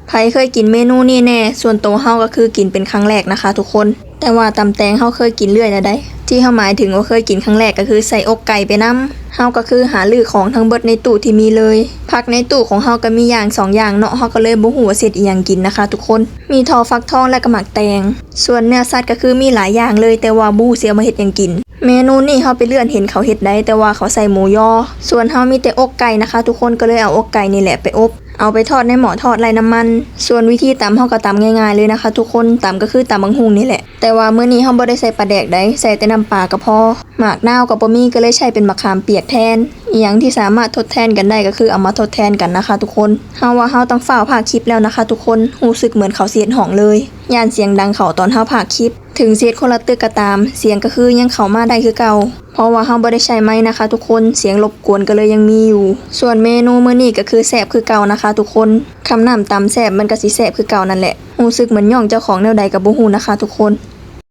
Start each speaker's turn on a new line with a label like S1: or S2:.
S1: ไผเคยกินเมนูนี้แน่ส่วนตัวเฮาก็คือกินเป็นครั้งแรกนะคะทุกคนแต่ว่าตำแตงเฮาเคยกินเรื่อยนะได้ที่เฮาหมายถึงว่าเคยกินครั้งแรกก็คือใส่อกไก่ไปนำเฮาก็คือหาลือของทั้งเบิดในตู้ที่มีเลยผักในตู้ของเฮาก็มีอย่าง2อย่างเนาะเฮาก็เลยบ่ฮู้ว่าเสร็จอีหยังกินนะคะทุกคนมีทอฟักทองและก็หมักแตงส่วนเนื้อสัตว์ก็คือมีหลายอย่างเลยแต่ว่าบ่ฮู้สิเอามาเฮ็ดหยังกินเมนูนี้เฮาไปเลื่อนเห็นเขาเฮ็ดได้แต่ว่าเขาใส่หมูยอส่วนเฮามีแต่อกไก่นะคะทุกคนก็เลยเอาอกไก่นี่แหละไปอบเอาไปทอดในหม้อทอดไร้น้ำมันส่วนวิธีตำเฮาก็ตำง่ายๆเลยนะคะทุกคนตำก็คือตำบักหุ่งนี่แหละแต่ว่ามื้อนี้เฮาบ่ได้ใส่ปลาแดกได้ใส่แต่น้ำปลาก็พอหมากนาวก็บ่มีก็เลยใช้เป็นมะขามเปียกแทนอีหยังที่สามารถทดแทนกันได้ก็คือเอามาทดแทนกันนะคะทุกคนเฮาว่าเฮาต้องฝ้าวพากคลิปแล้วนะคะทุกคนรู้สึกเหมือนเขาเสียดห้องเลยย่านเสียงดังเขาตอนเฮาพากคลิปถึงเสียดคนละตึกก็ตามเสียงก็คือยังเข้ามาได้คือเก่าเพราะว่าเฮาบ่ได้ใช้ไม้นะคะทุกคนเสียงรบกวนก็เลยยังมีอยู่ส่วนเมนูมื้อนี้ก็คือแซ่บคือเก่านะคะทุกคนคำน้ำตำแซ่บมันก็สิแซ่บคือเก่านั่นแหละรู้สึกเหมือนย่องเจ้าของแนวใดก็บ่ฮู้นะคะทุกคน